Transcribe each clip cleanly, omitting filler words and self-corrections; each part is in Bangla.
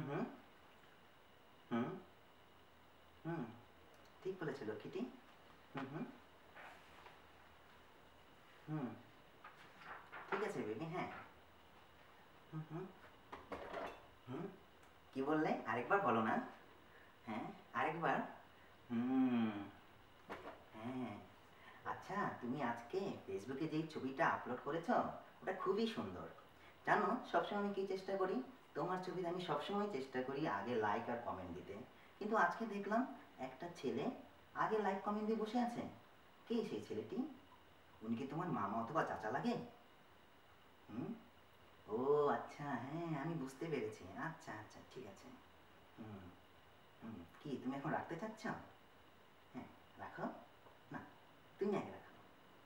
হুম হুম হুম হুম ঠিক বলেছে লক্ষ্মীটি। হুম হুম হুম ঠিক আছে বেবি, হ্যাঁ। হুম হুম হুম কি বললে? আরেকবার বলো না। হ্যাঁ, আরেকবার। হুম হ্যাঁ। আচ্ছা, তুমি আজকে ফেসবুকে যেই ছবিটা আপলোড করেছো ওটা খুবই সুন্দর। জানো, সবসময় আমি কি চেষ্টা করি, তোমার ছবিতে আমি সবসময় চেষ্টা করি আগে লাইক আর কমেন্ট দিতে, কিন্তু আজকে দেখলাম একটা ছেলে আগে লাইক কমেন্ট দিয়ে বসে আছে। কে সেই ছেলেটি? উনি কি তোমার মামা অথবা চাচা লাগে? হুম ও আচ্ছা, হ্যাঁ আমি বুঝতে পেরেছি। আচ্ছা আচ্ছা, ঠিক আছে। হুম হুম কি তুমি এখন রাখতে চাচ্ছ? হ্যাঁ, রাখো। না, তুমি আগে রাখো।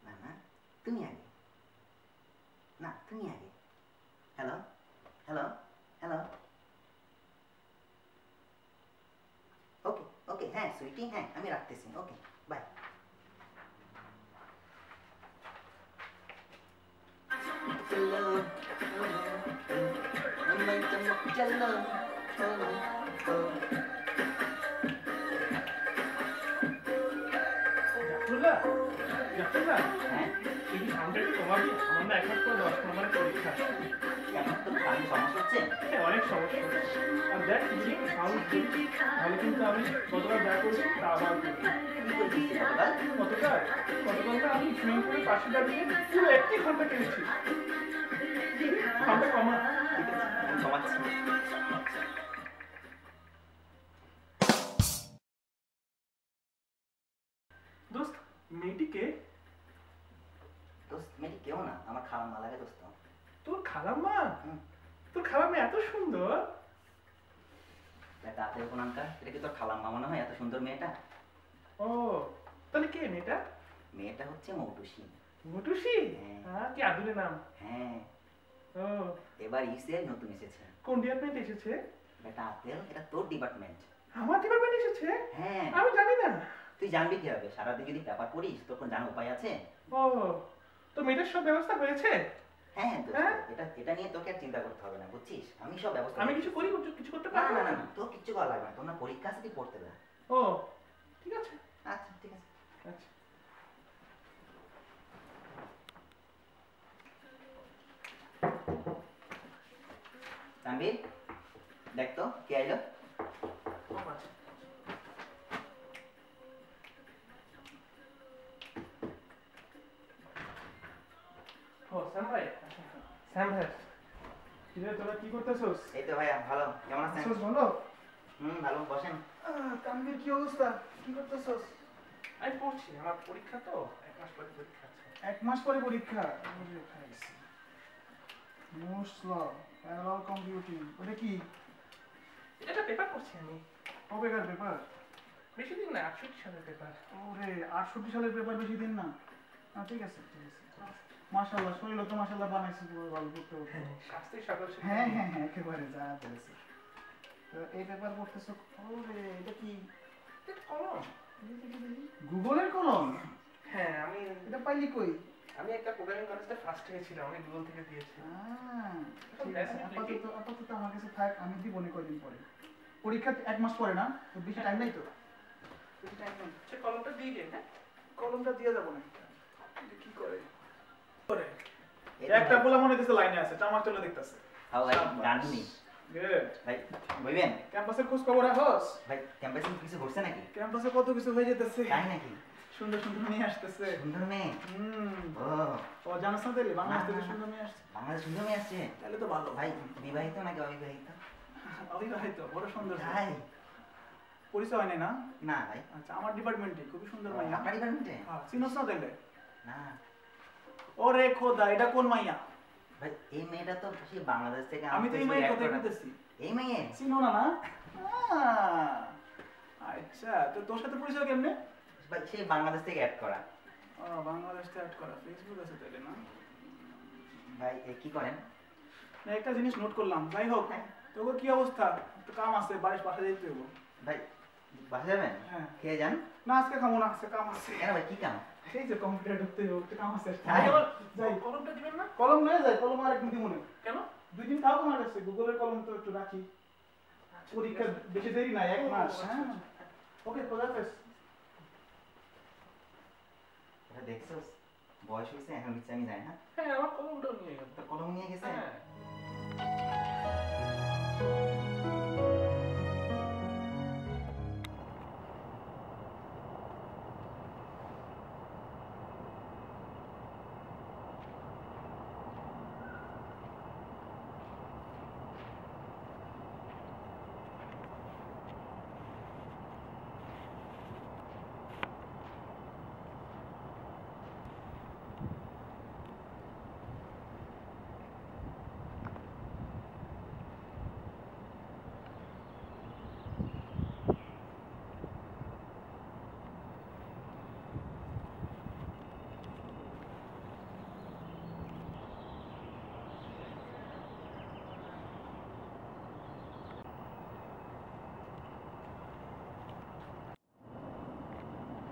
না না, তুমি আগে। না, তুমি আগে। Hello hello hello. Okay okay, হ্যাঁ সুইটি, হ্যাঁ আমি রাখতেছি। Okay, bye. চলো চলো চলো চলো। জাফরুল্লাহ, জাফরুল্লাহ, হ্যাঁ, তুই কি সামনে একটু কমাবি? আমার না 1 মাস পর 10 নম্বরের পরীক্ষা। কেন তো কানে সমস্যা হচ্ছে? হ্যাঁ, অনেক সমস্যা হচ্ছে। আর দেখ, তুই যদি একটু সাউন্ড দিবি, তাহলে কিন্তু আমি গতকাল যা করেছি তা আবার করবো। কি করে দিচ্ছি গতকাল? গতকাল গতকাল না আমি সুইমিং পুলের পাশে দাঁড়িয়ে পুরো 1 ঘন্টা কেটেছি। সাউন্ডটা কমা। ঠিক আছে, আমি কমাচ্ছি। দোস্ত, মেয়েটিকে দোস্ত, মেয়েটি কেউ না, আমার খালাম্মা লাগে দোস্ত। তোর খালাম্মা? হুম, তোর খালাম্মা এত সুন্দর? একটা আতের কোনানকার, এটা কি তোর খালাম্মা মনে হয়? এত সুন্দর মেয়েটা। ও, তাহলে কে মেয়েটা? মেয়েটা হচ্ছে মৌটুসি। মটুসি? হ্যাঁ হ্যাঁ, কি আদুরে নাম। হ্যাঁ, ও, এবার ইসিআই নতুন এসেছে। কোন ডিপার্টমেন্ট এসেছে? বেটা আতেল, এটা তোর ডিপার্টমেন্ট। আমার ডিপার্টমেন্ট এসেছে? হ্যাঁ, আমি জানি না। তুই জানবি কিভাবে? সারাদিন যদি পেপার পড়িস তোর কোনো জানার উপায় আছে? ও, তো মেয়েটার সব ব্যবস্থা হয়েছে? হ্যাঁ হ্যাঁ দোস্ত, হ্যাঁ? এটা এটা নিয়ে তোকে আর চিন্তা করতে হবে না, বুঝছিস? আমি সব ব্যবস্থা আমি করে কিছু দিচ্ছি। করি, কিছু করতে না পারবো না না? না না, তোর কিচ্ছু করা লাগবে না, তোর না পরীক্ষা আছে, তুই পড়তে দে। ও, ঠিক আছে। আচ্ছা ঠিক আছে। আচ্ছা। তানভীর, দেখ তো কে আইলো। ও, আচ্ছা। ও, শ্যাম ভাই। আচ্ছা, আচ্ছা। শ্যাম ভাই, কিরে তোরা কি করতেছস? এই তো ভাইয়া, ভালো, কেমন আছেন? আছস ভালো? ভালো, বসেন। তানভীর, কি অবস্থা? কি করতেছস? আমি পড়ছি, আমার পরীক্ষা তো 1 মাস পরে পরীক্ষা আছে। 1 মাস পরে পরীক্ষা? মোস ল, প্যারালাল কম্পিউটিং, ওটা কি? এটা একটা পেপার করছি আমি। কবেকার পেপার? বেশি দিন না, 68 সালের পেপার। ওরে, 68 সালের পেপার, বেশি দিন না। ঠিক আছে ঠিক আছে। মাশাআল্লাহ, শরীর তো মাশাআল্লাহ বানাইছি, পুরো ভালো করতে করতে। শাস্তি সকল শিক্ষা। হ্যাঁ হ্যাঁ হ্যাঁ, একেবারে যা বলেছে। তো এই পেপার পড়তেছো? ওরে, এটা কি? এটা কলম। গুগলের কলম? হ্যাঁ, আমি এটা পাইলি কই? আমি একটা প্রোগ্রামিং কলেজে ফার্স্ট হয়েছিলাম, আমি গুগল থেকে দিয়েছি। ঠিক আছে, আপাতত আপাতত আমার কাছে থাক, আমি দিব নি কয়দিন পরে। পরীক্ষা 1 মাস পরে না? তো বেশি টাইম নাই তো? বেশি টাইম নেই। সে কলমটা দিয়ে দিন। হ্যাঁ, কলমটা দিয়ে যাবো না। এটা কি করে? করে এই তো একটা ভাই। পোলা মনে হইতেছে লাইনে আছে, চামার চলে দেখতাছে। হাও ভাই, গান শুনি। গুড। ভাই বইবেন? ক্যাম্পাসের খোঁজ খবর রাখস? ভাই ক্যাম্পাসে কিছু ঘটছে নাকি? ক্যাম্পাসে কত কিছু হয়ে যেতেছে। তাই নাকি? সুন্দর সুন্দর মেয়ে আসতেছে। সুন্দর মেয়ে? ও, ও জানাস না তাইলে বাংলাদেশ না, থেকে না, সুন্দর মেয়ে আসছে? বাংলাদেশ সুন্দর মেয়ে আসছে? তাহলে তো ভালো। ভাই বিবাহিত নাকি অবিবাহিত? অবিবাহিত, বড় সুন্দর। তাই? পরিচয় হয় নাই না? না ভাই। আচ্ছা, আমার ডিপার্টমেন্টে খুবই সুন্দর মাইয়া। আপনার ডিপার্টমেন্টে? হ্যাঁ, চিনোস না তাইলে? না ওরে খোদা, এটা কোন মাইয়া? ভাই, এই মেয়েটা তো সেই বাংলাদেশ থেকে আমি তো এই Facebook মাইয়ের add কথাই করা। বলতেছি। এই মেয়ে? চিনো না না? আহ, আচ্ছা, তো তোর সাথে পরিচয় কেমনে? ভাই সেই বাংলাদেশ থেকে অ্যাড করা। ও, বাংলাদেশ থেকে অ্যাড করা, ফেসবুক আছে তাইলে না? ভাই কি করেন? না, একটা জিনিস নোট করলাম। যাই হোক, তোর কি অবস্থা? একটু কাম আছে, বাড়ির পাশে যেতে হইব। ভাই বাসা যাবেন? হ্যাঁ। খেয়ে যান। না, আজকে খাবো না, আজকে কাম আছে। কেন ভাই, কি কাম? এই যে কম্পিউটার ঢুকতে হইব, একটু কাম আছে। তাই? যাই। কলমটা দিবেন না? কলম নিয়ে যাই, কলম আর একদিন দিব না। কেন? 2 দিন থাকো আমার কাছে, গুগলের কলম তো একটু রাখি। পরীক্ষা বেশি দেরি নাই, 1 মাস। হ্যাঁ ওকে, খোদা হাফেজ। এটা দেখছস বয়স হয়েছে এখন ইচ্ছা আমি যাই না। হ্যাঁ আমার কলমটাও নিয়ে গেল। তো কলম নিয়ে গেছে। হ্যাঁ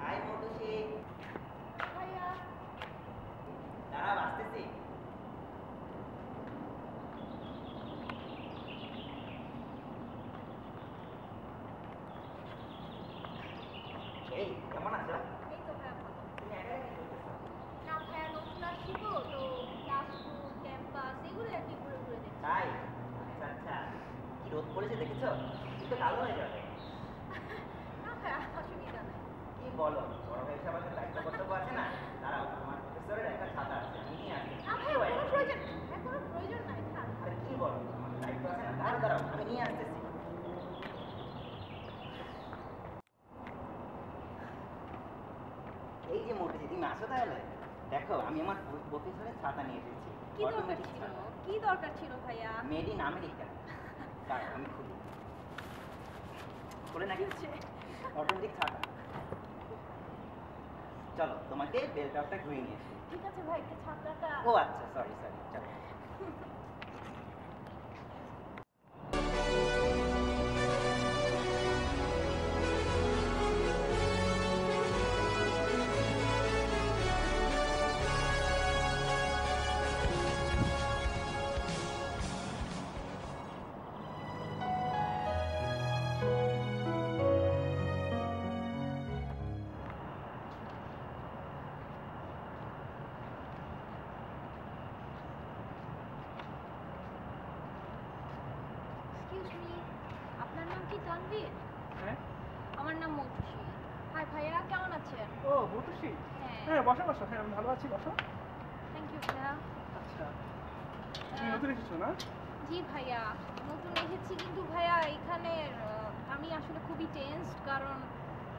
হাই মোটুসি, ভাইয়া দাঁড়াও আসতেছি। এই কেমন আছো? এই তো ভাইয়া ভালো। তুমি একা একা কি করতেছো? না ভাইয়া নতুন আসছি তো ক্লাসরুম ক্যাম্পাস এগুলো আর কি ঘুরে ঘুরে দেখছি। তাই? আচ্ছা আচ্ছা। কি রোদ পড়েছে দেখেছো? কিন্তু কালো হয়ে যাবে। না ভাইয়া অসুবিধা নাই। কি বলো, বড় ভাই হিসেবে আমাদের দায়িত্ব কর্তব্য আছে না? দাঁড়াও, তোমার প্রফেসরের একটা খাতা আছে, আমি নিয়ে আসছি। না ভাইয়া কোনো প্রয়োজন নেই, ভাইয়া কোনো প্রয়োজন নাই, থাক। আরে কি বলো, আমার দায়িত্ব আছে না? দাঁড়াও দাঁড়াও, আমি নিয়ে আসতেছি। এই যে মোটুসি, তুমি আসো তাহলে। দেখো আমি আমার প্রফেসরের ছাতা নিয়ে এসেছি। কি দরকার Automatic ছিল? ছাতা। কি দরকার ছিল ভাইয়া? Made in America. দাঁড়াও আমি খুলি। খুলে নাকি অটোমেটিক ছাতা। চলো তোমাকে বেলটপটা ঘুরিয়ে নিয়ে আসি। ঠিক আছে ভাই, একটু ছাতাটা। ও আচ্ছা, সরি সরি, চলো। এক্সকিউজ মি, আপনার নাম কি তানভীর? হ্যাঁ আমার নাম মৌটুসী। হাই ভাইয়া, কেমন আছেন? ও বটুসি। হ্যাঁ হ্যাঁ বসো বসো, হ্যাঁ আমি ভালো আছি, বসো। থ্যাংক ইউ ভাইয়া। আচ্ছা তুমি নতুন এসেছো না? জি ভাইয়া, নতুন এসেছি কিন্তু ভাইয়া এখানে আমি আসলে খুবই টেন্সড, কারণ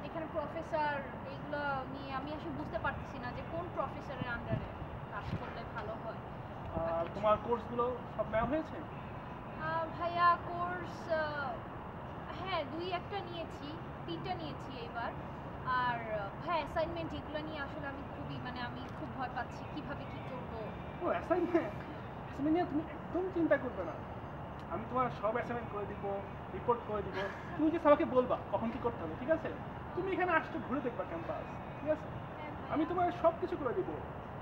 এখানে প্রফেসর এগুলো নিয়ে আমি আসলে বুঝতে পারতেছি না যে কোন প্রফেসরের আন্ডারে কাজ করলে ভালো হয়। আর তোমার কোর্সগুলো সব নেওয়া হয়েছে? ভাইয়া কোর্স হ্যাঁ 2-1টা নিয়েছি, 3টা নিয়েছি এবার। আর ভাইয়া অ্যাসাইনমেন্ট এগুলো নিয়ে আসলে আমি খুবই আমি খুব ভয় পাচ্ছি কিভাবে কি করবো। ও অ্যাসাইনমেন্ট, অ্যাসাইনমেন্ট নিয়ে তুমি একদম চিন্তা করবে না। আমি তোমার সব অ্যাসাইনমেন্ট করে দিব, রিপোর্ট করে দিব। তুমি যে আমাকে বলবা কখন কি করতে হবে, ঠিক আছে? তুমি এখানে আসতে ঘুরে দেখবা ক্যাম্পাস, ঠিক আছে? আমি তোমার সব কিছু করে দিব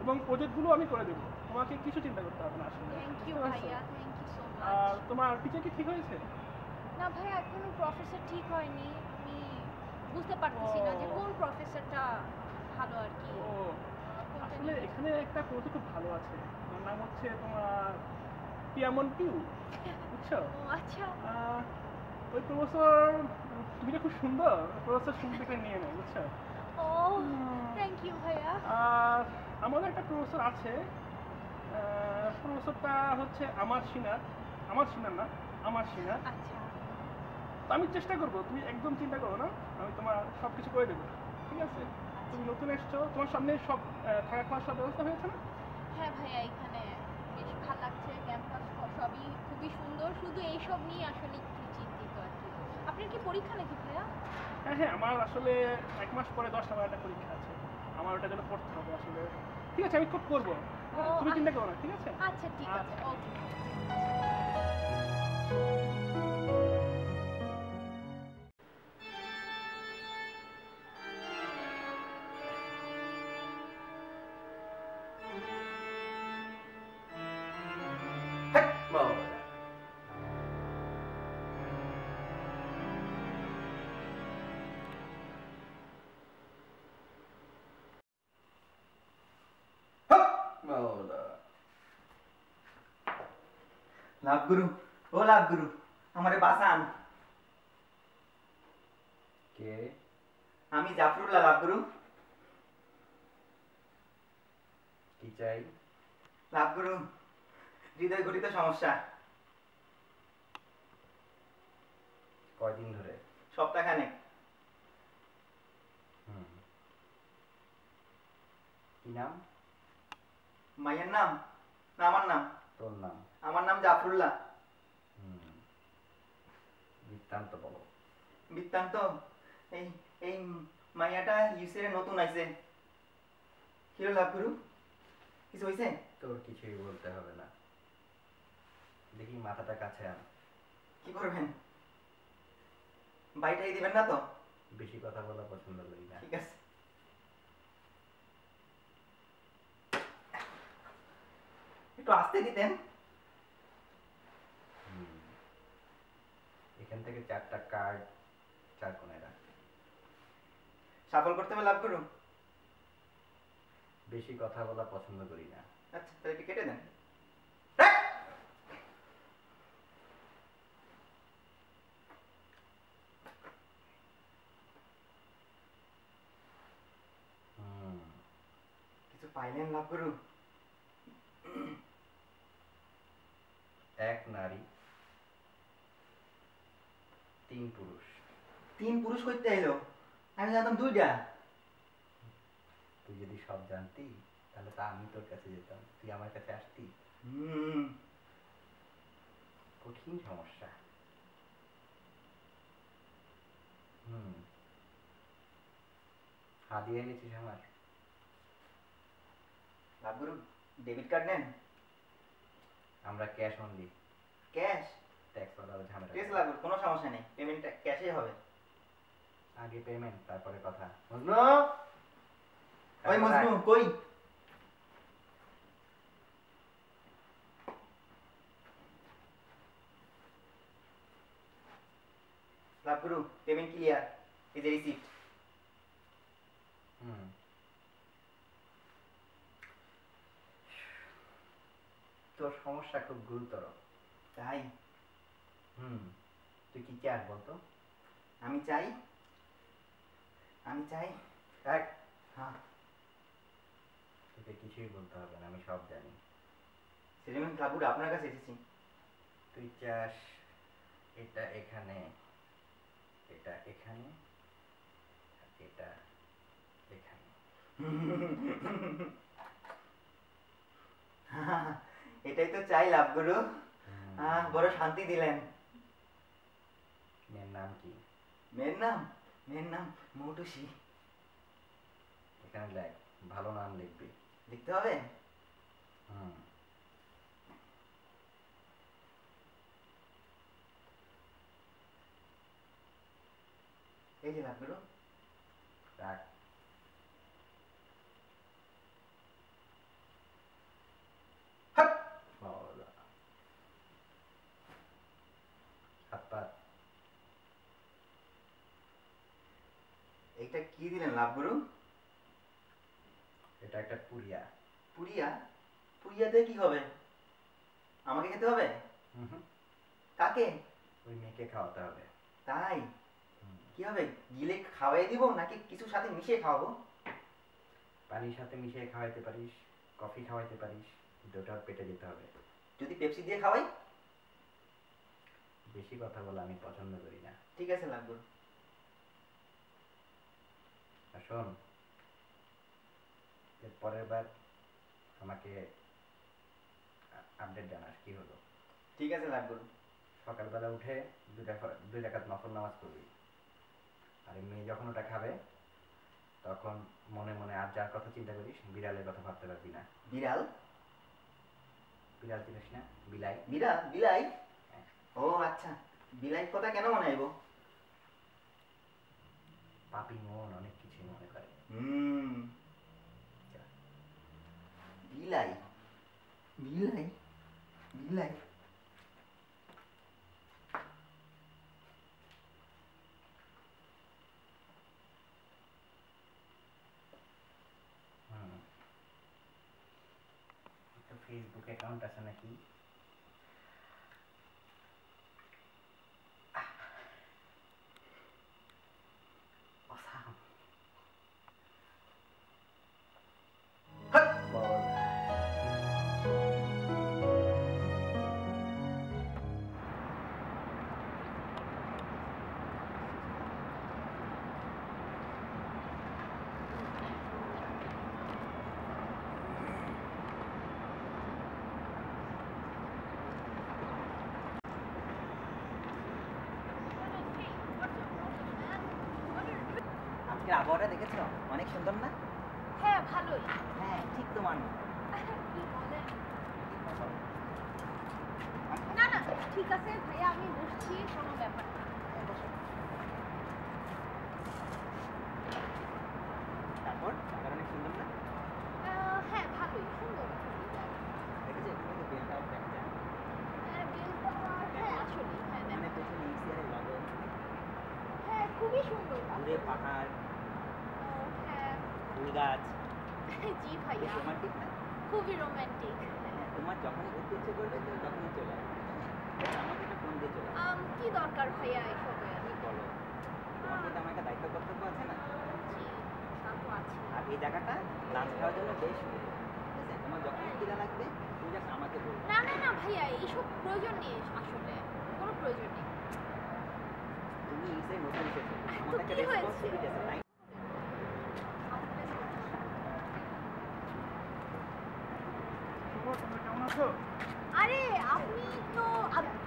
এবং প্রজেক্টগুলো আমি করে দেবো, তোমাকে কিছু চিন্তা করতে হবে না আসলে। থ্যাংক ইউ বুঝতে পারছো? ভাইয়া, থ্যাংক ইউ সো আর মাচ। তোমার টিচার কি ঠিক হয়েছে? না ভাইয়া এখনো প্রফেসর ঠিক হয়নি, আমি বুঝতে পারতেছি না যে কোন প্রফেসরটা ভালো আর কি। ও আসলে এখানে একটা কোর্স খুব ভালো আছে, ওর নাম হচ্ছে তোমার পিয়ামন পিউ, বুঝছো? ও আচ্ছা। ওই প্রফেসর, তুমি যে খুব সুন্দর, প্রফেসর সুন্দর করে নিয়ে নেয়, বুঝছো? ও থ্যাংক ইউ ভাইয়া। আর আমাদের একটা প্রফেসর আছে, প্রফেসরটা হচ্ছে আমার সিনার না, আমার সিনার। আচ্ছা তো আমি চেষ্টা করবো, তুমি একদম চিন্তা করো না, আমি তোমার সব কিছু করে দেবো, ঠিক আছে? তুমি নতুন এসছো, তোমার সামনে সব থাকা খাওয়ার সব ব্যবস্থা হয়েছে না? হ্যাঁ ভাইয়া, এখানে বেশ ভালো লাগছে, ক্যাম্পাস সবই খুবই সুন্দর, শুধু এইসব নিয়ে আসলে একটু চিন্তিত আর কি। আপনার কি পরীক্ষা নাকি ভাইয়া? হ্যাঁ হ্যাঁ, আমার আসলে 1 মাস পরে 10 নম্বর একটা পরীক্ষা আছে, আমার ওটার জন্য পড়তে হবে আসলে। ঠিক আছে, আমি খুব করবো, তুমি চিন্তা করো না, ঠিক আছে? আচ্ছা ঠিক আছে, ওকে। হ্যাঁ, বাবা। মাওলা। লাভ গুরু, ও লাভ গুরু, আমারে বাঁচান। কে? আমি জাফরুল্লাহ লাভ গুরু। কি চাই? লাভ গুরু, হৃদয় ঘটিত সমস্যা। কয়দিন ধরে? সপ্তাহখানেক। কি নাম? মাইয়ের নাম না আমার নাম? তোর নাম? আমার নাম জাফরুল্লাহ। বৃত্তান্ত বলো। বৃত্তান্ত, এই এই মাইয়াটা ইউসিরে নতুন আইছে। কি হলো লাভ গুরু, কিছু হইছে? তোর কিছুই বলতে হবে না, দেখি মাথাটা কাছে আন। কি করবেন, বাইটাই দিবেন না তো? বেশি কথা বলা পছন্দ করি না। ঠিক আছে। একটু আস্তে দিতেন। এখান থেকে 4টা কার্ড 4 কোণায় রাখ। সাফল করতে হবে লাভ গুরু। বেশি কথা বলা পছন্দ করি না। আচ্ছা তাহলে একটু কেটে দেন। কিছু পাইলেন লাভ গুরু? 1 নারী 3 পুরুষ। 3 পুরুষ করতে এলো, আমি জানতাম 2টা। তুই যদি সব জানতি তাহলে তো আমি তোর কাছে যেতাম, তুই আমার কাছে আসতি। কঠিন সমস্যা। হাদিয়া এনেছিস আমার? লাভ গুরু, ডেবিট কার্ড নেন? আমরা ক্যাশ অনলি। ক্যাশ? ট্যাক্স ওয়ালার ঝামেলা। ঠিক আছে লাভ গুরু, কোনো সমস্যা নেই, পেমেন্ট ক্যাশেই হবে। আগে পেমেন্ট তারপরে কথা। মজনু, ওই মজনু কই? লাভ গুরু, পেমেন্ট ক্লিয়ার, এই যে রিসিপ্ট। তোর সমস্যা খুব গুরুতর। তাই? তুই কি চাস বলতো? আমি চাই এক, হ্যাঁ, তোকে কিছুই বলতে হবে না, আমি সব জানি। সেজন্য লাভ গুরু আপনার কাছে এসেছি। তুই চাস এটা এখানে, এটা এখানে, এটা এখানে। এটাই তো চাই লাভ গুরু। বড় শান্তি দিলেন। মেয়ের নাম কি? মেয়ের নাম মৌটুসি। এখানে লেখ, ভালো নাম লিখবি। লিখতে হবে? এই যে লাভ গুরু। রাখ। হাত পাত। এইটা কি দিলেন লাভ গুরু? এটা একটা পুরিয়া। পুরিয়া? পুরিয়া দিয়ে কি হবে? আমাকে খেতে হবে? কাকে? ওই মেয়েকে খাওয়াতে হবে। তাই? কি হবে, গিলে খাওয়াই দিব নাকি কিছু সাথে মিশিয়ে খাওয়াবো? পানির সাথে মিশিয়ে খাওয়াইতে পারিস, কফি খাওয়াইতে পারিস, দুটোর পেটে যেতে হবে। যদি পেপসি দিয়ে খাওয়াই? বেশি কথা বলা আমি পছন্দ করি না। ঠিক আছে লাভ গুরু। আর শোন, এর পরের বার আমাকে আপডেট জানাস কি হলো। ঠিক আছে লাভ গুরু। সকালবেলা উঠে 2 রাকাত নফল নামাজ পড়বি। আর এই মেয়ে যখন ওটা খাবে তখন মনে মনে আর যার কথা চিন্তা করিস, বিড়ালের কথা ভাবতে পারবি না। বিড়াল? বিড়াল চিনিস না? বিলাই। বিলাই? ও আচ্ছা, বিলাই কথা কেন মনে আইব? পাপি মন অনেক কিছু মনে করে। বিলাই বিলাই বিলাই। ফেসবুক অ্যাকাউন্ট আছে নাকি? Awesome. বল। আজকের আবহাওয়াটা দেখেছো? অনেক সুন্দর না? হ্যাঁ ভালোই। হ্যাঁ ঠিক তোমার মতো। কি বলেন? না না ঠিক আছে ভাইয়া, আমি বসছি, কোনো ব্যাপার না। তারপর জায়গাটা অনেক সুন্দর না? হ্যাঁ ভালোই, সুন্দর। দেখেছো এখানে তো বেল টাওয়ার দেখা যায়। হ্যাঁ আসলে হ্যাঁ মানে পেছনে ইসিআরের লগো, হ্যাঁ খুবই সুন্দর। দূরে পাহাড়, হ্যাঁ ফুল গাছ, জি ভাইয়া, রোমান্টিক না? খুবই রোমান্টিক। তোমার যখনই ঘুরতে ইচ্ছে করবে তুমি তখনই চলে আসবে। আমাকে একটা ফোন দিয়ে চলে আসবে। কি দরকার ভাইয়া এসবের? তুমি বলো, তোমার মধ্যে আমার একটা দায়িত্ব কর্তব্য আছে না? জি তা তো আছে। আর এই জায়গাটা লাঞ্চ খাওয়ার জন্য বেশ সুন্দর, ঠিক আছে? তোমার যখনই খিদা লাগবে তুমি জাস্ট আমাকে বলবে। না না না ভাইয়া, এইসব প্রয়োজন নেই, আসলে কোনো প্রয়োজন নেই। তুমি ইসে নতুন এসেছো, তো আমাদের একটা কি হয়েছে? রেসপন্সিবিলিটি আছে, তাই? খবর, তোমরা কেমন আছো? আরে আপনি তো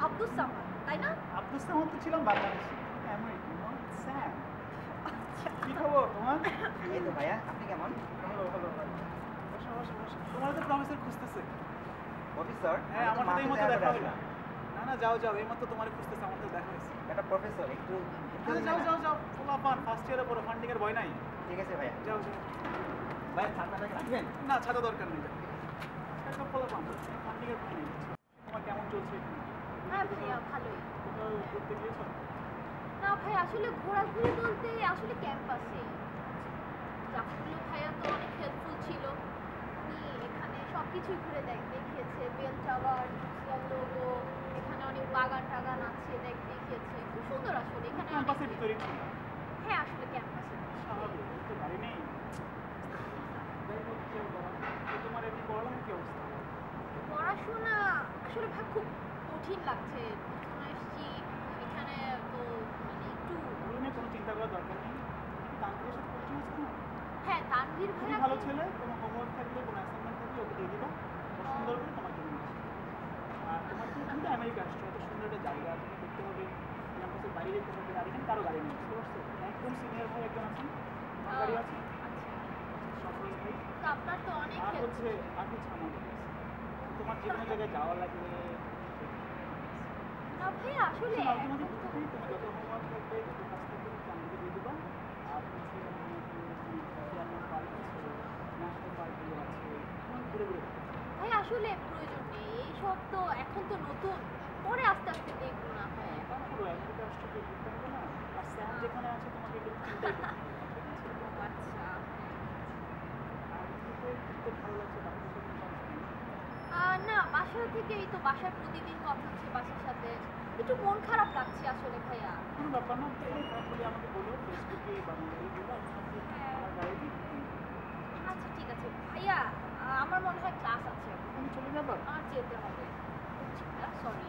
আব্দুস সামাদ তাই না? আব্দুল সামাদ তো ছিলাম বাংলাদেশে, আমেরিকা, নট স্যাম। কি খবর তোমার? এই তো ভাইয়া, আপনি কেমন? ভালো ভালো ভালো। বসো বসো বসো। তোমার তো প্রফেসর খুঁজতেছে। অফিসার? হ্যাঁ, আমার সাথে এই মতো দেখা হলো। না না যাও যাও, এই মাত্র তোমার খুঁজতেছে, আমার সাথে দেখা হয়েছে। একটা প্রফেসর একটু আরে যাও যাও যাও, পোলা পান ফার্স্ট ইয়ারে পড়ো, ফান্ডিং এর ভয় নাই। ঠিক আছে ভাইয়া। যাও যাও। ভাইয়া ছাতাটা রাখবেন? না ছাতা দরকার নেই। একটা পোলা পান ফান্ডিং এর ভয় নেই। তোমার কেমন চলছে এখানে? হ্যাঁ ভাইয়া ভালোই। কোথাও ঘুরতে গিয়েছো? না ভাই আসলে ঘোরাঘুরি বলতে আসলে ক্যাম্পাসে জাফরুল ভাইয়া তো অনেক হেল্পফুল ছিল। উনি এখানে সব কিছুই ঘুরে দেখিয়েছে, বেল টাওয়ার, লোগো, এখানে অনেক বাগান টাগান আছে দেখিয়েছে, খুব সুন্দর আসলে এখানে ক্যাম্পাসের ভিতরেই ছিল। হ্যাঁ আসলে ক্যাম্পাসে। স্বাভাবিক, তো গাড়ি নেই। যাই হোক, কেউ বলা। তো তোমার এমনি পড়ালেখার কি অবস্থা? পড়াশোনা আসলে ভাই খুব কঠিন লাগছে, নতুন এসেছি এখানে তো মানে একটু। ওগুলো নিয়ে কোনো চিন্তা করার দরকার নেই। তান্ত্রিক সব কোশ্চেন আছে না? হ্যাঁ তানভীর খুবই ভাইয়া ভালো ছেলে, কোনো হোমওয়ার্ক থাকলে কোনো অ্যাসাইনমেন্ট থাকলে ওকে দিয়ে দিবা, ও সুন্দর করে তোমাকে নিয়ে আসবে। আর তোমার তুমি তো আমেরিকা আসছো, এত সুন্দর একটা জায়গা, তুমি দেখতে হবে, ক্যাম্পাসের বাইরে যেতে হবে, আর এখানে কারো গাড়ি নেই, বুঝতে পারছো? একদম সিনিয়র ভাই একজন আছেন, ওনার গাড়ি আছে, সফল ভাই, তো আপনার তো অনেক আর হেল্প। হচ্ছে আমাদের আছে। তোমার যে কোনো জায়গায় যাওয়া লাগলে না ভাই আসলে তোমার যত হোমওয়ার্ক থাকবে, যত কাজ থাকবে তুমি আমাকে দিয়ে দিবা। আর হচ্ছে চেয়ারম্যান পার্ক আছে, ন্যাশনাল পার্কগুলো আছে, ঘুরে ঘুরে দেখো। ভাই আসলে প্রয়োজন নেই এইসব, তো এখন তো নতুন, পরে আস্তে আস্তে দেখবো না ভাই। তারপরে আমেরিকা রাষ্ট্র কেউ ঘুরতে হবে না, আর স্যাম যেখানে আছে তোমাকে একটু চিন্তাই করতে হবে না, ঠিক আছে? আচ্ছা আর ঘুরতে ঘুরতে ভালো লাগছে, বাকি কোনো সমস্যা নেই। না বাসা থেকে এই তো বাসায় প্রতিদিন কথা হচ্ছে বাসার সাথে, একটু মন খারাপ লাগছে আসলে ভাইয়া। কোনো ব্যাপার না, তো এই খারাপ হলে আমাকে বলো, ফেসবুকে বা মোবাইলে বলো, আমি তোমাকে আমার গাড়ি দিয়ে আচ্ছা ঠিক আছে ভাইয়া, আমার মনে হয় ক্লাস আছে, তুমি চলে যাবা? আমার যেতে হবে। সরি।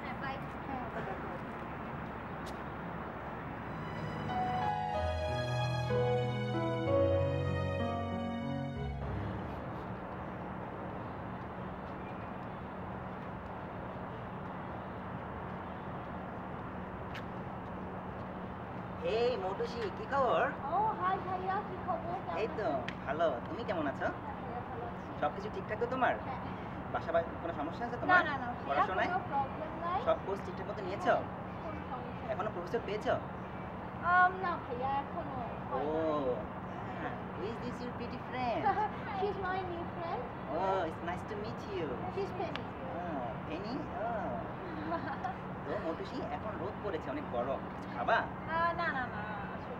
হ্যাঁ বাই। হ্যাঁ, তা দেখা হবে। এই মৌটুসি, কি খবর? ও হাই ভাইয়া, কি খবর? এই তো ভালো, তুমি কেমন আছো? ভাইয়া ভালো আছি। সবকিছু ঠিকঠাক তো তোমার? হ্যাঁ। বাসা বাড়ি কোনো সমস্যা আছে না তোমার? না না ভাইয়া, পড়াশোনায় কোনো প্রবলেম নাই। সব কোর্স ঠিকঠাক মতো নিয়েছো? কোনো সমস্যা নেই। এখনো প্রফেসর পেয়েছো? না ভাইয়া এখনো ও is this your pretty friend? She's my new friend. Oh, it's nice to meet you. She's Penny. Oh, Penny? Oh. তো মৌটুসি, এখন রোদ পড়েছে অনেক গরম, কিছু খাবা? না না না আসলে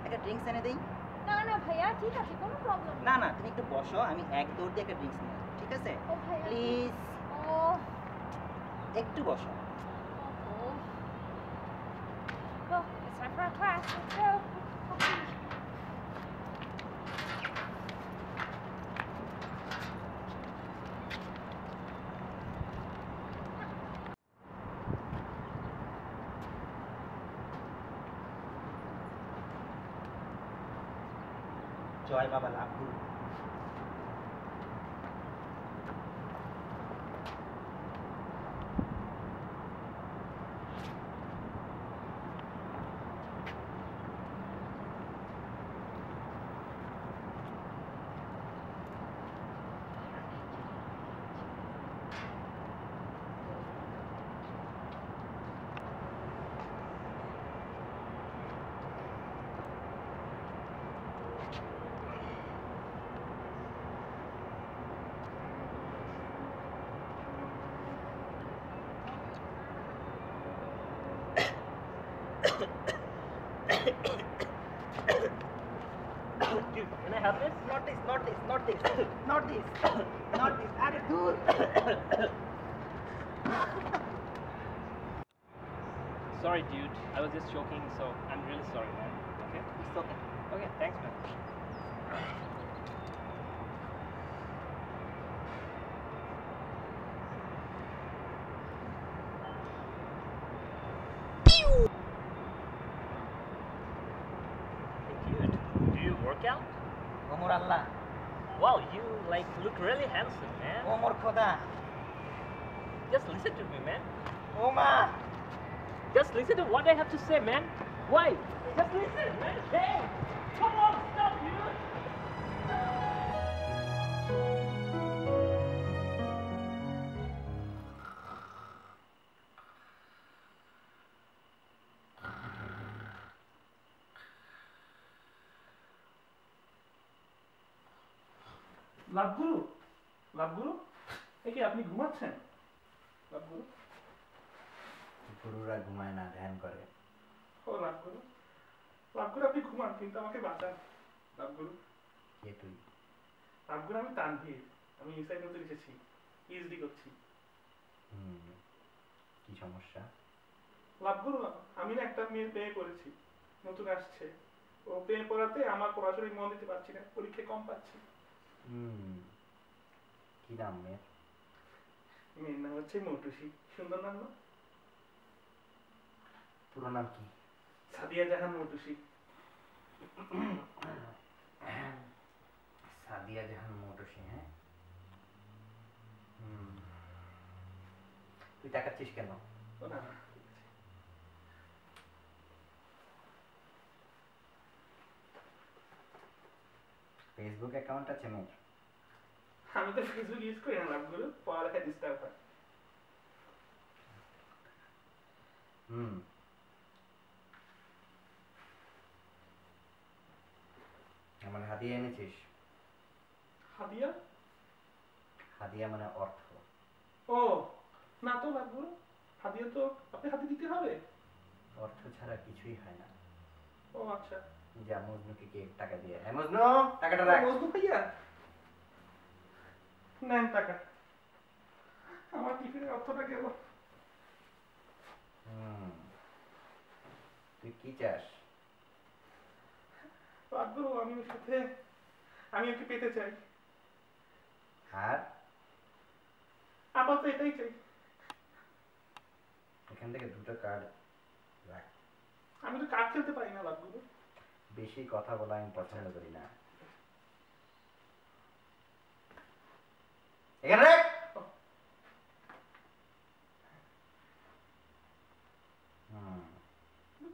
একটা ড্রিঙ্কস এনে দেই? না না ভাইয়া ঠিক ঠিক আছে, কোনো প্রবলেম না না, তুমি একটু বসো, আমি এক দৌড় দিয়ে একটা ড্রিঙ্কস নিয়ে আসবো, ঠিক আছে? ও ভাইয়া প্লিজ ও একটু বসো। oh. Well, it's time for our class. Let's go. Okay. জয় বাবা লাভগুরু। Dude, can I have this? Not this, not this, not this, not this, not this. আরে দূর। Sorry, dude. I was just joking, so I'm really sorry, man. Okay? It's okay. Okay, thanks, man. Hey, dude, do you work out? Omar Allah, Wow, you like look really handsome, man. Omar খোদা, Just listen to me, man. ও মা। Just listen to what I have to say, man. Why? Just listen, man. Hey, come on, stop, dude. লাভগুরু, লাভগুরু, এ কি আপনি ঘুমাচ্ছেন? লাভগুরু, গুরুরা ঘুমায় না, ধ্যান করে। ও লাভগুরু, লাভগুরু আপনি ঘুমান কিন্তু আমাকে বাঁচান। লাভগুরু, কে তুই? লাভগুরু আমি তানভীর, আমি ইসাই নতুন এসেছি, পিএইচডি করছি। কি সমস্যা? লাভগুরু, আমি না একটা মেয়ের প্রেমে পড়েছি, নতুন আসছে, ও প্রেমে পড়াতে আমার পড়াশোনায় মন দিতে পারছি না, পরীক্ষায় কম পাচ্ছি। কি নাম মেয়ের? মেয়ের নাম হচ্ছে মৌটুসি, সুন্দর নাম না? পুরো নাম কি? সাদিয়া জাহান মৌটুসি। সাদিয়া জাহান মৌটুসি, হ্যাঁ? তুই তাকাচ্ছিস কেন? ও না, ফেসবুক অ্যাকাউন্ট আছে মেয়ের? আমি তো ফেসবুক ইউজ করি না লাভগুরু, পড়ালেখা ডিস্টার্ব হয়। আমার হাদিয়া এনেছিস? হাদিয়া? হাদিয়া মানে অর্থ। ও না তো লাভগুরু, হাদিয়া তো আপনি হাতে দিতে হবে। অর্থ ছাড়া কিছুই হয় না। ও আচ্ছা, যা মজনুকে কে টাকা দিয়ে। হ্যাঁ মজনু, টাকাটা রাখ। মজনু ভাইয়া, নেন টাকা, আমার টিফিনের অর্থটা গেল। তুই কি চাস? লাভগুরু, আমি ওর সাথে, আমি ওকে পেতে চাই। আর আপাতত এটাই চাই। এখান থেকে দুটো কার্ড রাখ। আমি তো কার্ড খেলতে পারি না লাভগুরু। বেশি কথা বলা আমি পছন্দ করি না। এখানে রাখ।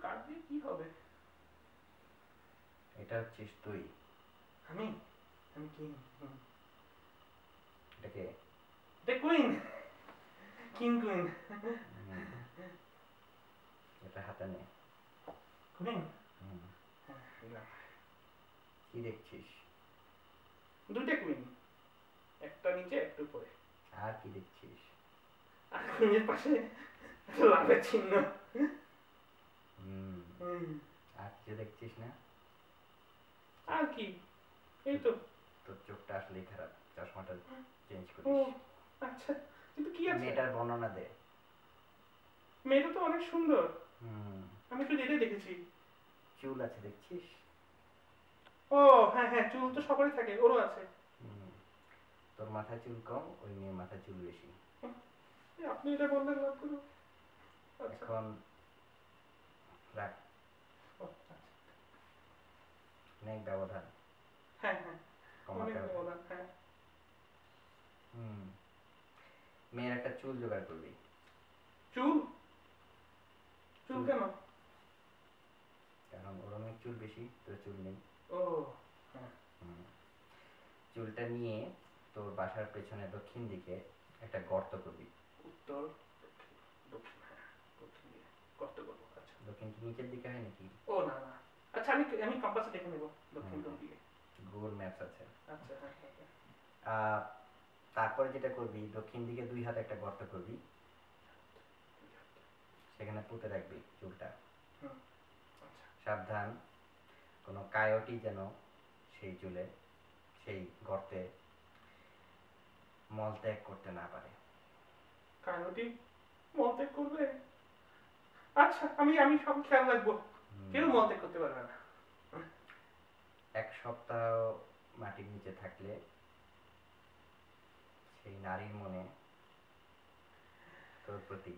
কার্ড দিয়ে কি হবে? এটা হচ্ছিস তুই। আমি আমি কিং। এটাকে এটা কুইন, কিং কুইন। এটা হাতে নে। কুইন? কি দেখছিস? দুইটা কুইন, একটা নিচে একটা উপরে। আর কি দেখছিস? আর কুইনের পাশে লাভের চিহ্ন। আর কিছু দেখছিস না? আর কি, এই তো। তোর চোখটা আসলেই খারাপ, চশমাটা চেঞ্জ ও করিস। আচ্ছা, কিন্তু কি আছে? মেয়েটার বর্ণনা দে। মেয়েটা তো অনেক সুন্দর, হুম, আমি শুধু এটাই দেখেছি। চুল আছে দেখছিস? ও হ্যাঁ হ্যাঁ, চুল তো সবারই থাকে, ওরও আছে। হুম, তোর মাথায় চুল কম, ওই মেয়ের মাথায় চুল বেশি। এই আপনি এটা বললেন লাভ করো। আচ্ছা। এখন রাখ, ও, আচ্ছা। অনেক ব্যবধান, হ্যাঁ হ্যাঁ, কমাতে অনেক হবে। ব্যবধান, হ্যাঁ। হুম, মেয়ের একটা চুল জোগাড় করবি। চুল? চুল চুল। কেন? কারণ ওর অনেক চুল বেশি, তোর চুল নেই। ও হ্যাঁ। হুম, চুলটা নিয়ে তোর বাসার পেছনে দক্ষিণ দিকে একটা গর্ত করবি। উত্তর, দক্ষিণ, দক্ষিণ, হ্যাঁ, দক্ষিণ দিকে গর্ত করবো। আচ্ছা। দক্ষিণ কি নিচের দিকে হয় নাকি? ও না না, আচ্ছা আমি আমি কম্পাসে দেখে নেবো দক্ষিণ কোন দিকে। গুগল ম্যাপস আছে। আচ্ছা হ্যাঁ হ্যাঁ। আহ, তারপরে যেটা করবি, দক্ষিণ দিকে 2 হাতে একটা গর্ত করবি, সেখানে পুঁতে রাখবি চুলটা। হুম, আচ্ছা। সাবধান, কোনো কায়োটি যেন সেই চুলে, সেই গর্তে মলত্যাগ করতে না পারে। কায়োটি মলত্যাগ করবে? আচ্ছা, আমি আমি সব খেয়াল রাখবো, কেউ মলত্যাগ করতে পারবে না। 1 সপ্তাহ মাটির নিচে থাকলে সেই নারীর মনে তোর প্রতি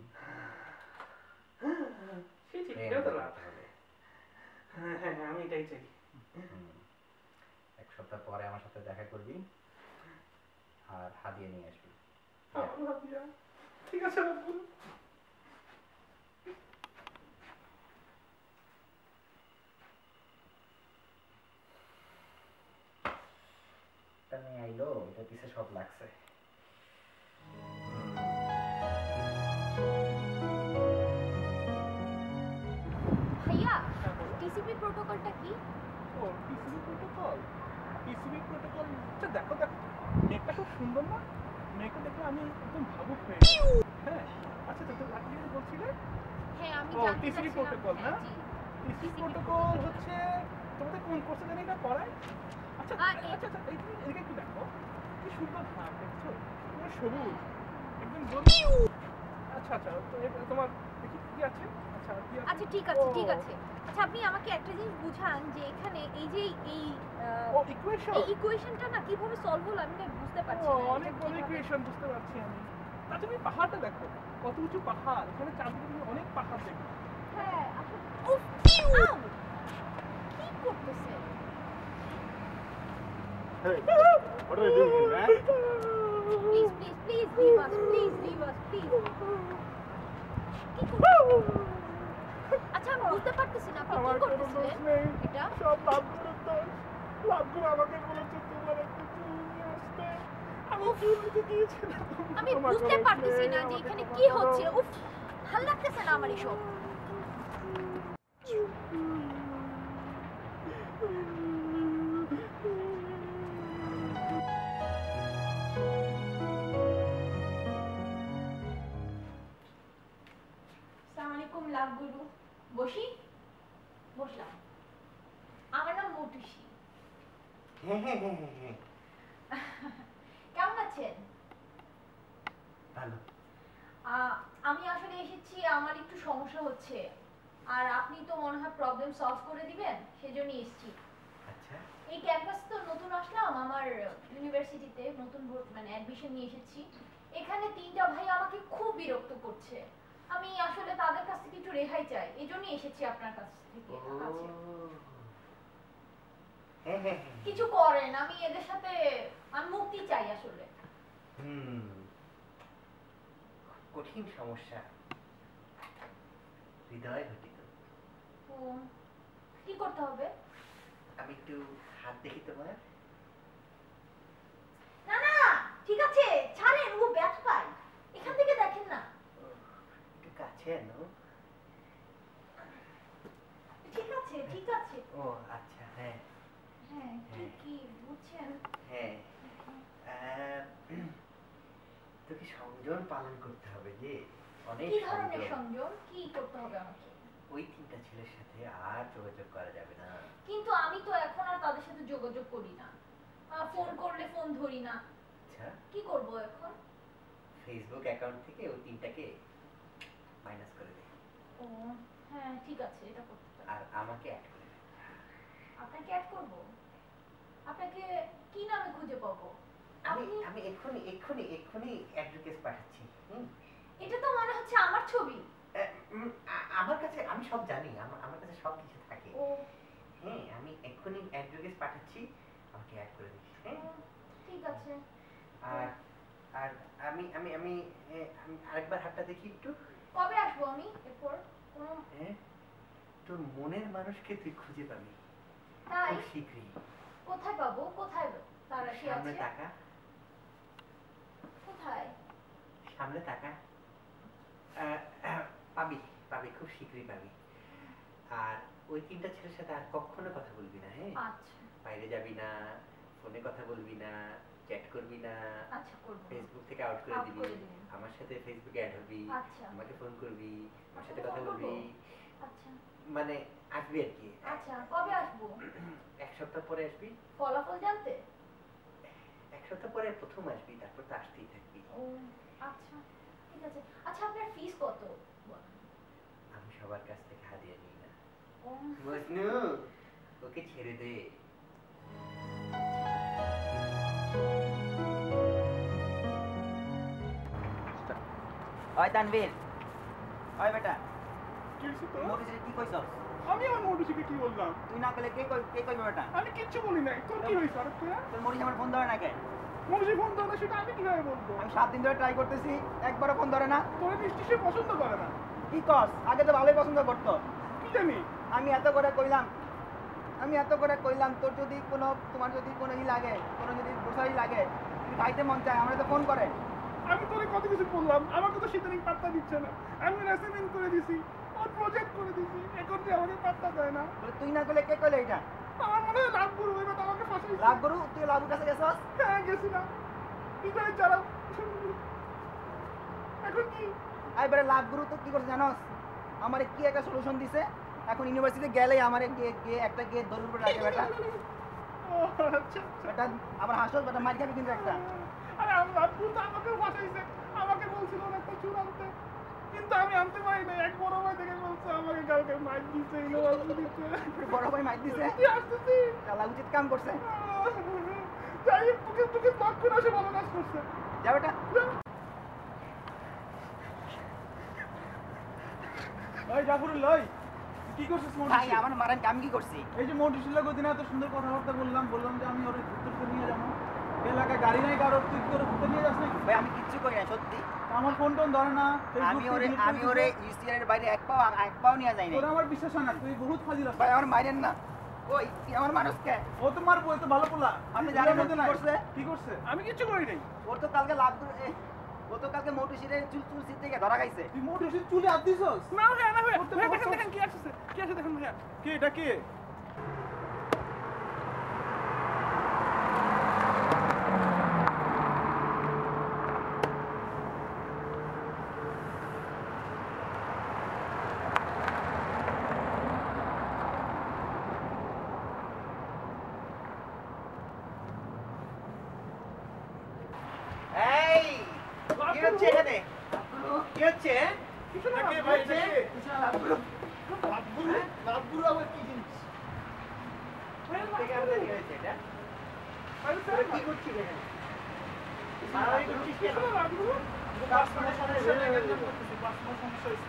সে ঠিক, প্রেম এটাও তো লাভ। জাগ্রত হবে। হ্যাঁ হ্যাঁ হ্যাঁ, আমি এটাই চাই। 1 সপ্তাহ পরে আমার সাথে দেখা করবি আর হাদিয়া নিয়ে আসবি। ঠিক আছে রাব্বুল। এটা নিয়ে আইলো, এটা পিছে সব লাগছে। ভাইয়া হ্যাঁ বলো। টিসিপি প্রোটোকলটা কি? ও টিসিবি প্রোটোকল, টিসিবি প্রোটোকল। আচ্ছা দেখো দেখো, মেয়েটা খুব সুন্দর না? মেয়েকে দেখে আমি একদম ভাবুক হয়ে গেছি। হ্যাঁ, আচ্ছা তো আপনি কি বলছিলে? হ্যাঁ আমি ও জানতে টিসিবি চাচ্ছিলাম। প্রোটোকল না? হ্যাঁ, জি। টিসিবি TCP প্রোটোকল হচ্ছে তোমাদের কোন কোর্সে জানি এটা পড়ায়? আচ্ছা আর আচ্ছা আচ্ছা, এই তুমি এদিকে একটু দেখো, কি সুন্দর হাত দেখছো, পুরো সবুজ, একদম আচ্ছা আচ্ছা, তো তোমার দেখি কি আছে? আচ্ছা কি আছে? আচ্ছা ঠিক আছে ও, ঠিক আছে। আচ্ছা আপনি আমাকে একটা জিনিস বুঝান যে এখানে এই যে এই ও ইকুয়েশন। এই ইকুয়েশনটা না কিভাবে সলভ হলো আমি না বুঝতে পারছি ও না। এটা অনেক বড় কিভাবে- ইকুয়েশন, বুঝতে পারছি আমি। তা তুমি পাহাড়টা দেখো, কত উঁচু পাহাড়, এখানে চারদিকে তুমি অনেক পাহাড় দেখবে। হ্যাঁ আসলে উফ আউ! কি করতেছে? Hey, what are you doing, man? Please please please leave us, please leave us, please. কি করতেছে? আচ্ছা আমি বুঝতে পারতেছি না আপনি আমার কি কোনো দোষ করতেছিলেন নেই, এটা? সব লাভগুলোর দোষ। লাভগুলো আমাকে বলেছে তোমার একটা চুল নিয়ে আসতে, আমি চুল নিতে গিয়েছিলাম। আমি আমার বুঝতে কোনো পারতেছি নেই, না যে আমাকে এখানে ক্ষমা কি করো। হচ্ছে। উফ ভাল লাগতেছে না আমার এসব। আসসালামু আলাইকুম লাভ গুরু। বসি? বসলাম। আমার নাম মৌটুসি। হ্যাঁ হ্যাঁ হ্যাঁ হ্যাঁ হ্যাঁ, কেমন আছেন? ভালো। আমি আসলে এসেছি, আমার একটু সমস্যা হচ্ছে আর আপনি তো মনে হয় প্রবলেম সলভ করে দিবেন, সেজন্যই এসেছি। আচ্ছা এই ক্যাম্পাস তো নতুন আসলাম, আমার ইউনিভার্সিটিতে নতুন মানে অ্যাডমিশন নিয়ে এসেছি। এখানে 3টা ভাই আমাকে খুব বিরক্ত করছে। আমি আসলে তাদের কাছ থেকে একটু রেহাই চাই, এজন্যই এসেছি আপনার কাছ থেকে। ও হ্যাঁ হ্যাঁ হ্যাঁ, কিছু করেন, আমি এদের সাথে আমি মুক্তি চাই আসলে। হুম, কঠিন সমস্যা, হৃদয় ঘটিত। তো কি করতে হবে? আমি একটু হাত দেখি তোমার। না না ঠিক আছে, ছাড়েন, ও ব্যথা পায়। এখান থেকে দেখেন না। একটু কাছে আনো। ঠিক আছে ঠিক আছে। ও আচ্ছা, হ্যাঁ হ্যাঁ কি কি বুঝছেন? হ্যাঁ, তোকে সংযম পালন করতে হবে যে, অনেক কি ধরনের সংযম। সংযম? কি করতে হবে আমাকে? ওই 3টা ছেলের সাথে আর যোগাযোগ করা যাবে না। কিন্তু আমি তো এখন আর তাদের সাথে যোগাযোগ করি না। ফোন করলে ফোন ধরি না। আচ্ছা, কি করব এখন? ফেসবুক অ্যাকাউন্ট থেকে ওই তিনটাকে মাইনাস করে দে ও হ্যাঁ ঠিক আছে, এটা করতে পারি। আর আমাকে অ্যাড করে দে। আপনাকে অ্যাড করব? আপনাকে কি নামে খুঁজে পাবো? আমি আপনি আমি এক্ষুনি এক্ষুনি এক্ষুনি অ্যাড রিকোয়েস্ট পাঠাচ্ছি। এটা তো মনে হচ্ছে আমার ছবি। আমার কাছে আমি সব জানি, আমার কাছে সব কিছু থাকে। ও হ্যাঁ, আমি এক্ষুনি অ্যাড রিকোয়েস্ট পাঠাচ্ছি, আমাকে অ্যাড করে দিস। হ্যাঁ, ঠিক আছে। আর আর আমি আমি আমি আমি আরেকবার হাতটা দেখি একটু। কবে আসবো আমি এরপর? কোনো হ্যাঁ, তোর মনের মানুষকে তুই খুঁজে পাবি তাই? খুব শীঘ্রই। কোথায় পাবো? কোথায় তার রাশি সামনে আছে? টাকা, কোথায়? সামনে টাকা পাবি, পাবি, খুব শীঘ্রই পাবি। আর ওই তিনটা ছেলের সাথে আর কখনো কথা বলবি না। হ্যাঁ, আচ্ছা বাইরে যাবি না, ফোনে কথা বলবি না, চ্যাট করবি না, আচ্ছা করব। ফেসবুক থেকে আউট করে Out দিবি। করে দিবি। আমার সাথে ফেসবুকে অ্যাড হবি, আচ্ছা আমাকে ফোন করবি, আমার সাথে আপনাকে কথা ফোন করবো? বলবি, আচ্ছা মানে আসবি আর কি। আচ্ছা কবে আসবো? এক সপ্তাহ পরে আসবি, ফলাফল জানতে? এক সপ্তাহ পরে প্রথম আসবি, তারপর তো আসতেই থাকবি। ও আচ্ছা ঠিক আছে। আচ্ছা আপনার ফিস কত? আমি সবার কাছ থেকে হাদিয়া নিই না। ও মজনু, ওকে ছেড়ে দে। ওই তানভীর, ওই বেটা, কি হয়েছে তো? মোটরসাইকেল কি কইছস? আমি আমার মোটরসাইকেল কি বললাম? তুই না কইলে কে কইবে বেটা? আমি কিচ্ছু বলি নাই। তোর কি হয়েছে? আর তুই তোর মোটরসাইকেল আমার ফোন ধরে না কে? মোটরসাইকেল ফোন ধরে না, সেটা আমি কিভাবে বলবো? আমি 7 দিন ধরে ট্রাই করতেছি, একবারও ফোন ধরে না। তোর নিশ্চয়ই সে পছন্দ করে না। কি কস? আগে তো ভালোই পছন্দ করতো। কি জানি? আমি এত করে কইলাম তোর যদি তোমার যদি কোনো ই লাগে, কোনো যদি গ্রোসারি লাগে, যদি খাইতে মন চায় আমরা তো ফোন করে। আমি তোরে কত কিছু বললাম, আমাকে তো সেদিন পাত্তা দিচ্ছে না। আমি অ্যাসাইনমেন্ট করে দিছি, ওর প্রজেক্ট করে দিছি, এখন যে আমাকে পাত্তা দেয় না। বলে তুই না কইলে কে কইলে এটা? আমার মনে হয় লাভ করবো, এবার তো আমাকে ফাঁসাইছে। লাভ গরু, তুই লাভুর কাছে গেছস? হ্যাঁ গেছিলাম, ইন্টারে চালাও। এখন কি? এবারে লাভ গরু তো কি করছে জানোস? আমারে কি একটা সলিউশন দিছে, এখন ইউনিভার্সিটিতে গেলেই আমারে একটা গিয়ে দৌড় উপরে রাখে বেটা। ও আচ্ছা বেটা আবার হাসস বেটা, মার খাবি কিন্তু একটা। আরে আমার লাভ করতে আমাকে ফাঁসাইছে, আমাকে বলছিল ওর একটা চুর আনতে, কিন্তু আমি আনতে পারি না। এক বড় ভাই থেকে বলছে আমাকে কালকে মাইর দিচ্ছে, ইউনিভার্সিটিতে। বড় ভাই মাইর দিছে, তুই আসতেছি। আল্লাহ উচিত কাম করছে। যাই হোক, তোকে তোকে ব্লক করে আসে ভালো কাজ করছে। যা বেটা। ওই জাফরুল, ওই কি করছিস ভাই মোটরসাইকেল? আমার মারেন, আমি কি করছি? এই যে মোটরসাইকেল কদিন এত সুন্দর কথাবার্তা বললাম যে আমি ওর ঘুরতে নিয়ে যাবো, এলাকায় গাড়ি নাই কারোর, তুই কি করে ঘুরতে নিয়ে যাস নাকি? ভাই আমি কিচ্ছু করি না সত্যি। আমার ফোন টোন ধরে না, আমি ওরে ইউসিআর এর বাইরে এক পাও নিয়ে যাই নাই। ওরা আমার বিশ্বাস হয় না, তুই বহুত ফাজিল ভাই আছিস। আমার মাইরেন না। ওই তুই আমার মানুষকে, ও তো মারবো, এ তো ভালো পোলা। আপনি জানেন না মধ্যে কি নাই। করছে? কি করছে? আমি কিচ্ছু করি নাই। ওর তো কালকে লাভ ও তো কালকে মোটরসাইকেলের চুল সিট থেকে ধরা খাইছে। তুই মোটরসাইকেল চুলে হাত দিছস? না ভাইয়া, না ভাইয়া, করতে ভাইয়া পারছো? দেখেন কি আসছে, কি আসছে দেখেন ভাইয়া। কে এটা কে? এই কি হচ্ছে এখানে? কি হচ্ছে? কিছু না এটা কে ভাই, এটা কে? লাভগুলো আবার কি জিনিস? থেকে আমাদের কি হয়েছে এটা? ভাই তোরা কি করছিস এখানে? মারামারি করছিস কেন? কাস্টমার সমস্যা নেই, একদম করতেছি, কাস্টমার সমস্যা হয়েছে।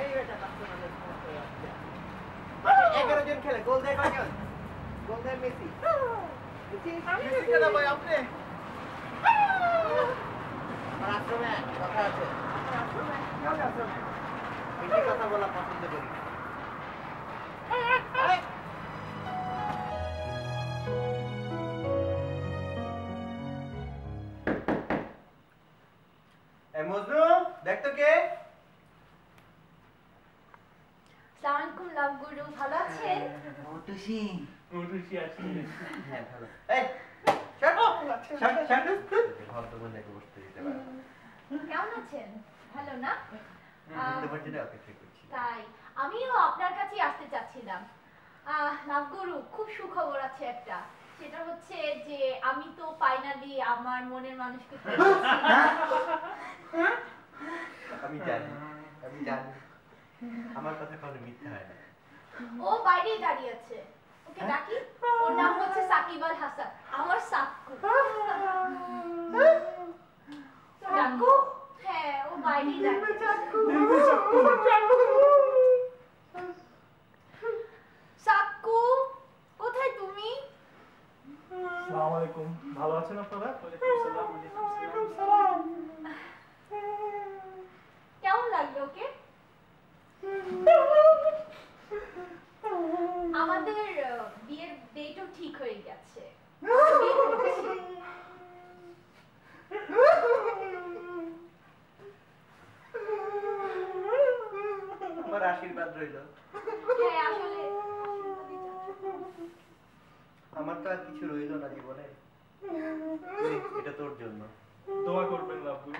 এই বেটা, কাস্টমারদের সমস্যা হচ্ছে। 11 জন খেলে, গোল দেয় কয়জন? গোল দেয় মেসি। বুঝছিস? মেসি খেলা ভাই আপনি? আমার আশ্রমে কথা আছে। বেশি কথা বলা পছন্দ করি। এই! এই মজনু, দেখ তো কে? আসসালামু আলাইকুম লাভ গুরু, ভালো আছেন? মটুসি। মটুসি আসছে। হ্যাঁ ভালো। এই, শাট আপ। Shut up. ভদ্রমহিলাকে বসতে দিতে পারো। কেমন আছেন? ভালো না? তোমার জন্য অপেক্ষা করছি। তাই আমিও আপনার কাছেই আসতে চাচ্ছিলাম। লাভ গুরু, খুব সুখবর আছে একটা। সেটা হচ্ছে যে আমি তো ফাইনালি আমার মনের মানুষকে পেয়েছি। আমি জানি আমার কথা কখনো মিথ্যা হয় না। ও বাইরেই দাঁড়িয়ে আছে, ওকে ডাকি। ওর নাম হচ্ছে সাকিব আল হাসান, আমার সাক্কু। সাক্কু? হ্যাঁ, ও বাইরেই দাঁড়িয়ে আছে। সাক্কু, কোথায় তুমি? আসসালামু আলাইকুম, ভালো আছেন আপনারা? কেমন লাগলো ওকে? আমাদের বিয়ের ডেটও ঠিক হয়ে গেছে। বিয়ে করছি। আমার আশীর্বাদ রইল। হ্যাঁ, আসলে আশীর্বাদই চাচ্ছি। আমার তো আর কিছু রইল না জীবনে। এটা তোর জন্য। দোয়া করবেন লাভগুলো।